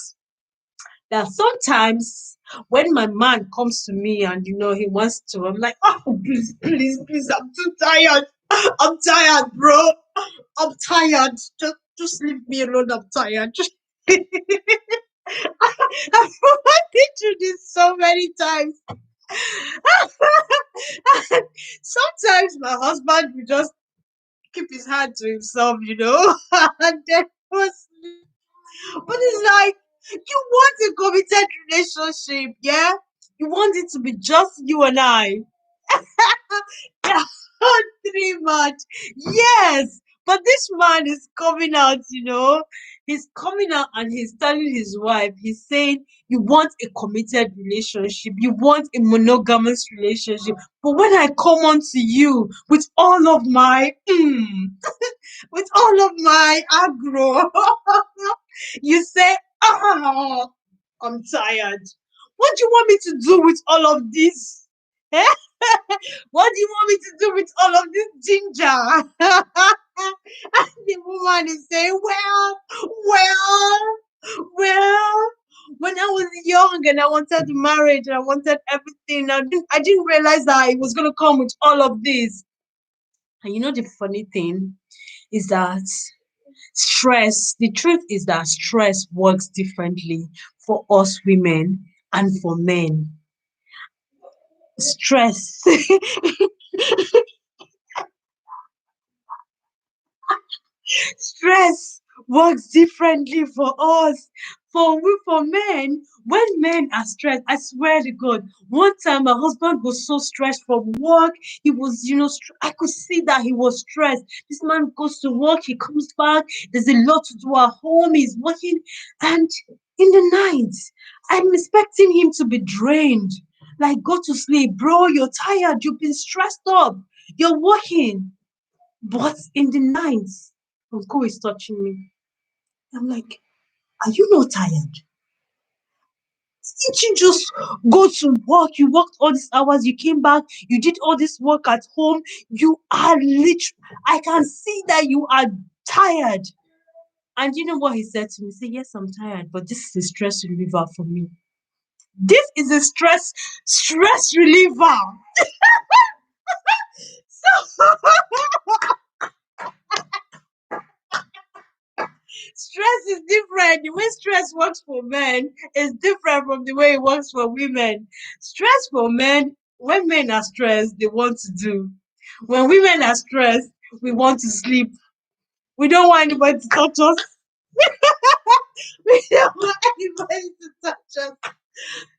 [SPEAKER 1] that sometimes when my man comes to me and he wants to, I'm like, oh, please, please, please, I'm too tired. I'm tired, bro. I'm tired. Just leave me alone. I'm tired. I've been through this so many times. Sometimes my husband will just keep his hand to himself, and then was. But it's like you want a committed relationship, yeah? You want it to be just you and I. Not three much. Yes. But this man is coming out, he's coming out and he's telling his wife, he's saying, you want a committed relationship, you want a monogamous relationship. But when I come on to you with all of my, with all of my aggro, you say, I'm tired. What do you want me to do with all of this? Eh? What do you want me to do with all of this ginger? And the woman is saying, well, when I was young and I wanted marriage and I wanted everything, I didn't realize that it was going to come with all of this. And the funny thing is that the truth is that stress works differently for us women and for men. Stress stress works differently for us. For men, when men are stressed, I swear to God, one time my husband was so stressed from work. He was, I could see that he was stressed. This man goes to work, he comes back, there's a lot to do at home, he's working, and in the night, I'm expecting him to be drained. Like, go to sleep, bro, you're tired, you've been stressed up, you're working. But in the night, Uncle is touching me. I'm like, are you not tired? Didn't you just go to work? You worked all these hours, you came back, you did all this work at home. You are literally, I can see that you are tired. And you know what he said to me? He said, yes, I'm tired, but this is a stress reliever for me. This is a stress reliever. So stress is different. The way stress works for men is different from the way it works for women. Stress for men, when men are stressed, they want to do. When women are stressed, we want to sleep. We don't want anybody to touch us. We don't want anybody to touch us.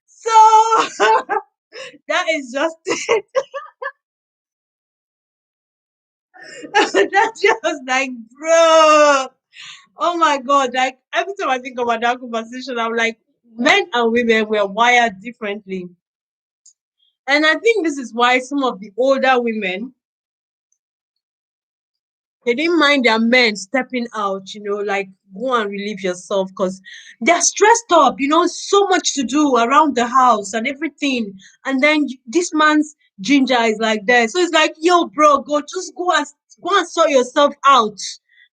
[SPEAKER 1] So that is just it. That's just like, bro. Oh my God. Like every time I think about that conversation, I'm like, men and women were wired differently. And I think this is why some of the older women, they didn't mind their men stepping out, like go and relieve yourself because they're stressed up, so much to do around the house and everything. And then this man's ginger is like that. So it's like, yo, bro, go and sort yourself out.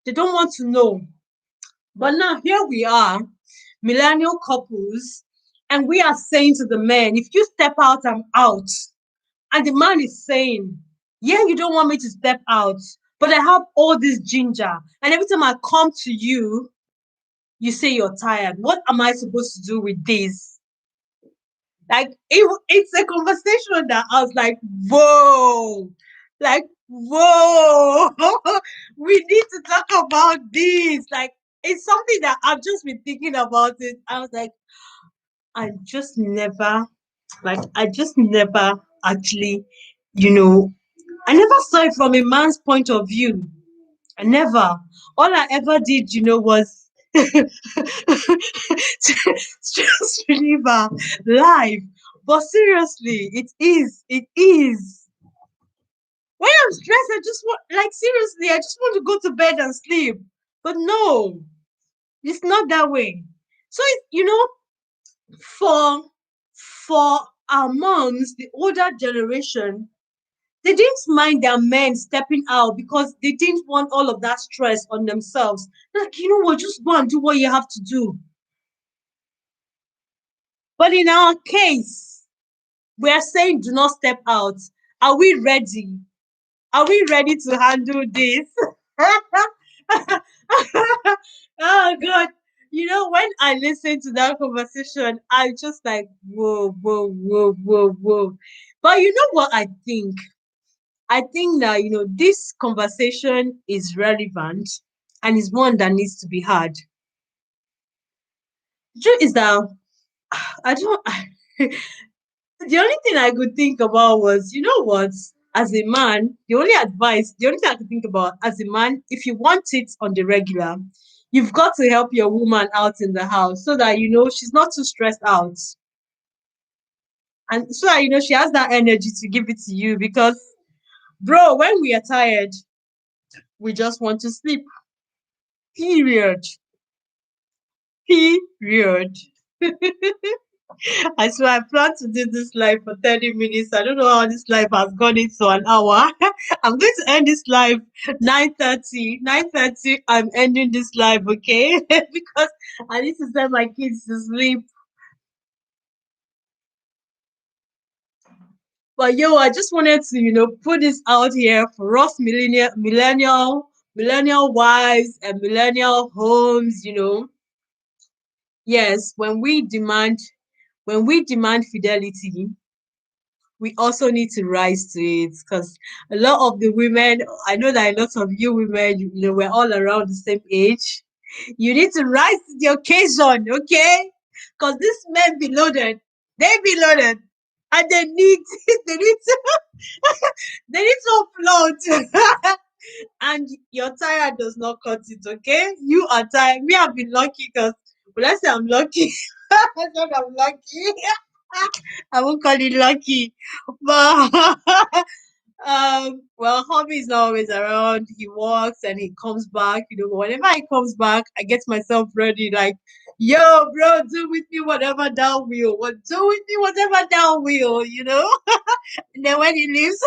[SPEAKER 1] They don't want to know. But now here we are, millennial couples, and we are saying to the men, if you step out, I'm out. And the man is saying, yeah, you don't want me to step out, but I have all this ginger. And every time I come to you, you say you're tired. What am I supposed to do with this? Like, it's a conversation that I was like, whoa, like, whoa, we need to talk about this. Like, it's something that I've just been thinking about it. I was like, I just never, I just never actually, you know, I never saw it from a man's point of view. I never. All I ever did, was stress reliever live. But seriously, it is. It is. When I'm stressed, I just want, like, seriously, I just want to go to bed and sleep. But no, it's not that way. So, for for our moms, the older generation, they didn't mind their men stepping out because they didn't want all of that stress on themselves. Like, you know what, just go and do what you have to do. But in our case, we are saying do not step out. Are we ready? Are we ready to handle this? Oh God. when I listen to that conversation, I just like, whoa, whoa, whoa, whoa, whoa. But you know what I think? I think that, this conversation is relevant and is one that needs to be had. The truth is that I don't, the only thing I could think about was, you know what? As a man, the only thing I could think about as a man, if you want it on the regular, you've got to help your woman out in the house so that, she's not too stressed out. And so that, she has that energy to give it to you because, bro, when we are tired, we just want to sleep. Period. Period. I swear I plan to do this live for 30 minutes. I don't know how this live has gone into an hour. I'm going to end this live 9:30. 9:30, I'm ending this live, okay? Because I need to send my kids to sleep. But yo, I just wanted to, put this out here for us millennial wives and millennial homes, Yes, when we demand fidelity, we also need to rise to it because a lot of the women, I know that a lot of you women, we're all around the same age. You need to rise to the occasion, okay? Because these men be loaded. They be loaded. And they need they need to they need to upload. And your tire does not cut it, okay? You are tired. Me, I've been lucky because when I say I'm lucky, I said I'm lucky. I won't call it lucky. But well, hobby is not always around. He works and he comes back, but whenever he comes back, I get myself ready, like, yo, bro, do with me whatever thou will. What do with me whatever thou will. And then when he leaves,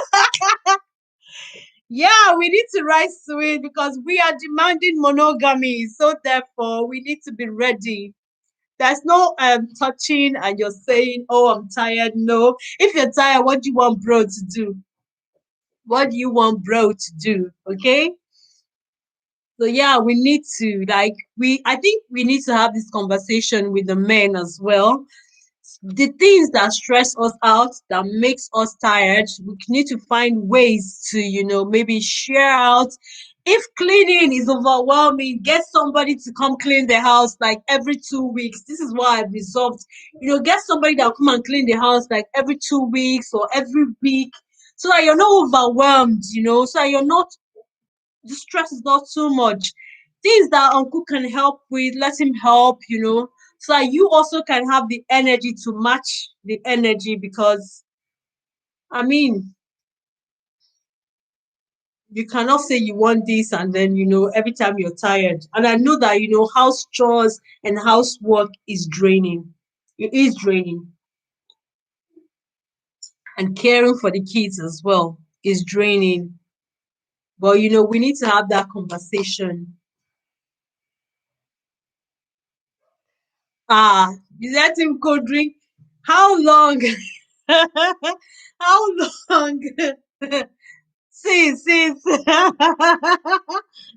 [SPEAKER 1] yeah, we need to rise to it because we are demanding monogamy. So therefore, we need to be ready. There's no touching and you're saying, "Oh, I'm tired." No, if you're tired, what do you want bro to do? What do you want bro to do? Okay. So yeah, we need to like we. I think we need to have this conversation with the men as well. The things that stress us out, that makes us tired, we need to find ways to, maybe share out. If cleaning is overwhelming, get somebody to come clean the house like every 2 weeks. This is what I've resolved. Get somebody that will come and clean the house like every 2 weeks or every week so that you're not overwhelmed, so that you're not, the stress is not too much. Things that uncle can help with, let him help, so that you also can have the energy to match the energy because I mean you cannot say you want this and then every time you're tired. And I know that house chores and housework is draining. It is draining. And caring for the kids as well is draining. But we need to have that conversation. Ah, you let him go drink. How long? How long? See. So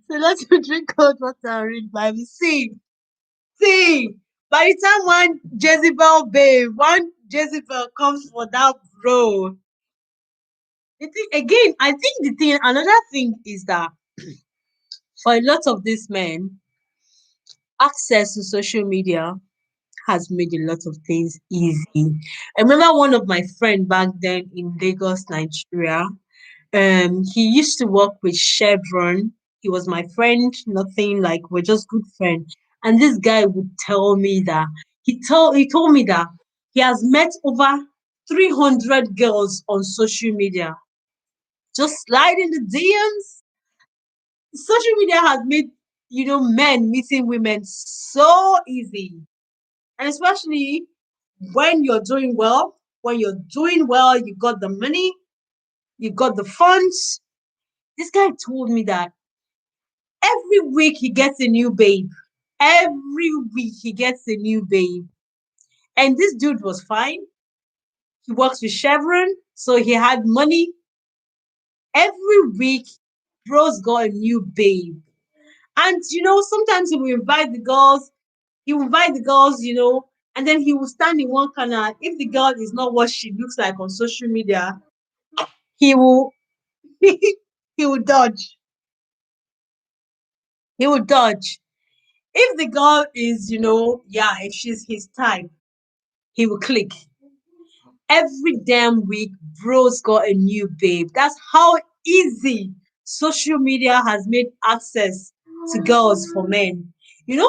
[SPEAKER 1] let's drink cold water and read Bible. See. By the time one Jezebel comes for that bro. I think another thing is that for a lot of these men, access to social media has made a lot of things easy. I remember one of my friend back then in Lagos, Nigeria. He used to work with Chevron. He was my friend, nothing like we're just good friends. And this guy would tell me that he told me that he has met over 300 girls on social media. Just slide in the DMs. Social media has made men meeting women so easy. And especially when you're doing well, you got the money, you got the funds. This guy told me that every week he gets a new babe. Every week he gets a new babe. And this dude was fine. He works with Chevron, so he had money. Every week, bro's got a new babe. And sometimes we invite the girls. He will invite the girls, and then he will stand in one corner. If the girl is not what she looks like on social media, he will he will dodge. He will dodge. If the girl is, yeah, if she's his type, he will click. Every damn week, bro's got a new babe. That's how easy social media has made access to girls for men.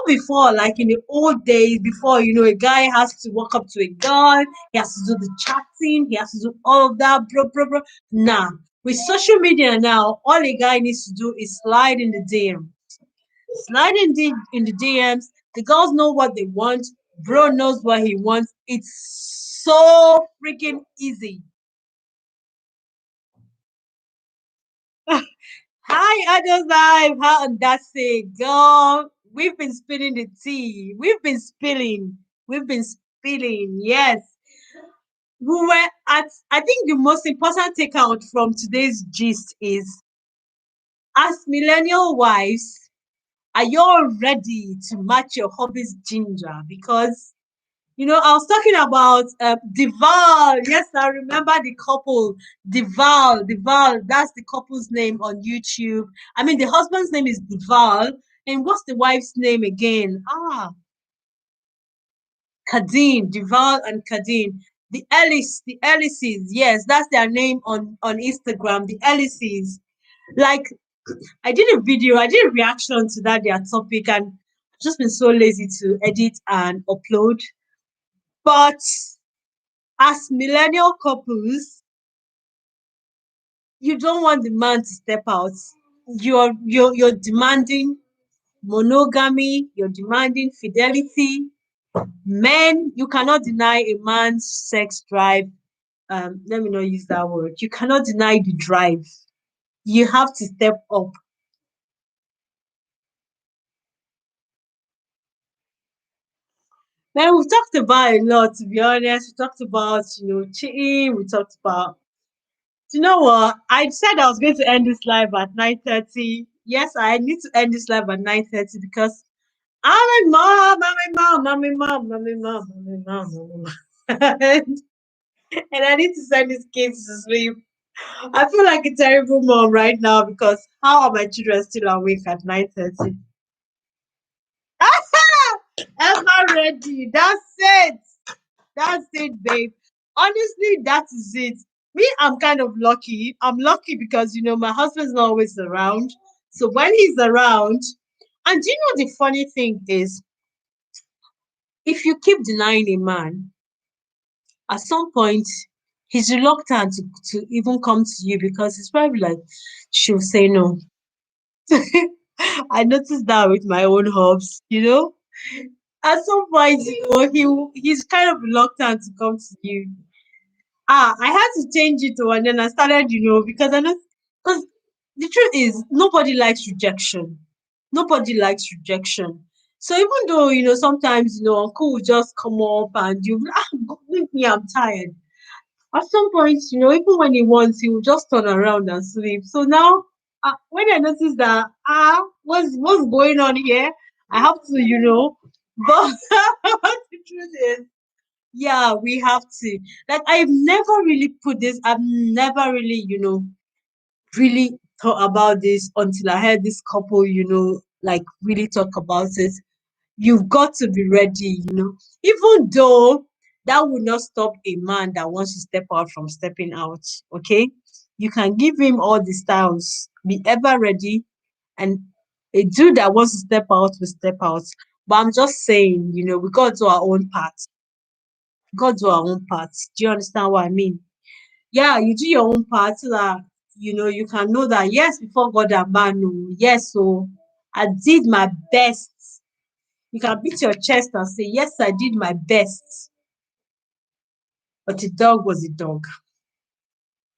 [SPEAKER 1] Before, like in the old days, before, a guy has to walk up to a girl, he has to do the chatting, he has to do all of that, bro, bro, bro. Nah, with social media now, all a guy needs to do is slide in the DM. Slide in the DMs. The girls know what they want. Bro knows what he wants. It's so freaking easy. Hi, Adults Live. How that's it, girl. We've been spilling the tea. We've been spilling. We've been spilling. Yes. We were at, I think the most important takeout from today's gist is, as millennial wives, are you all ready to match your hobbies ginger? Because I was talking about Dival. Yes, I remember the couple. Dival. That's the couple's name on YouTube. I mean, the husband's name is Dival. And what's the wife's name again? Kadeen. Dival and Kadeen. The Ellises. Yes, that's their name on Instagram. The Ellises. Like, I did a video, I did a reaction to their topic, and I've just been so lazy to edit and upload. But as millennial couples, you don't want the man to step out. You're demanding monogamy, you're demanding fidelity. Men, you cannot deny a man's sex drive. Let me not use that word. You cannot deny the drive. You have to step up. Man, we've talked about a lot, to be honest. We talked about, cheating. We talked about, you know what? I said I was going to end this live at 9:30. Yes, I need to end this live at 9:30 because I'm a mom, I'm a mom, I'm a mom, I'm a mom, I'm a mom, I'm a mom. And I need to send these kids to sleep. I feel like a terrible mom right now because how are my children still awake at 9:30? Am I ready? That's it. That's it, babe. Honestly, that is it. Me, I'm kind of lucky. I'm lucky because my husband's not always around. So when he's around, and do you know the funny thing is, if you keep denying a man, at some point he's reluctant to even come to you because it's probably like she'll say no. I noticed that with my own hubs. At some point, he's kind of reluctant to come to you. I had to change it to, and then I started, because I know, because the truth is, nobody likes rejection. Nobody likes rejection. So even though, sometimes, uncle will just come up and you, leave me, I'm tired. At some point, even when he wants, he will just turn around and sleep. So now, when I notice that, what's going on here? I have to, but the truth is, yeah, we have to. Like, I've never really put this, I've never really, really thought about this until I heard this couple, like really talk about it. You've got to be ready. Even though that would not stop a man that wants to step out from stepping out. Okay. You can give him all the styles. Be ever ready. And a dude that wants to step out will step out. But I'm just saying, we got to do our own part. God do our own part. Do you understand what I mean? Yeah, you do your own part so that you can know that yes, before God and man, no, yes, so I did my best. You can beat your chest and say, yes, I did my best. But a dog was a dog.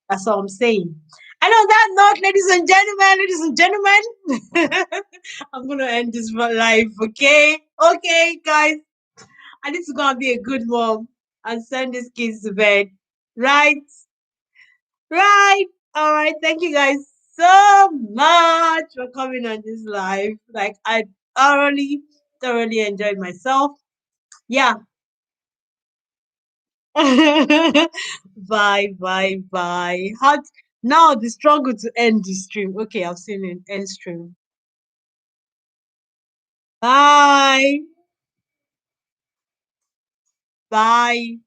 [SPEAKER 1] That's all I'm saying. And on that note, ladies and gentlemen, I'm gonna end this live, okay? Okay, guys. I need to go and be a good mom and send these kids to bed. Right? Right. All right. Thank you guys so much for coming on this live. Like, I thoroughly Thoroughly enjoyed myself. Yeah. Bye, bye, bye. How now the struggle to end the stream. Okay, I've seen it. End stream. Bye. Bye.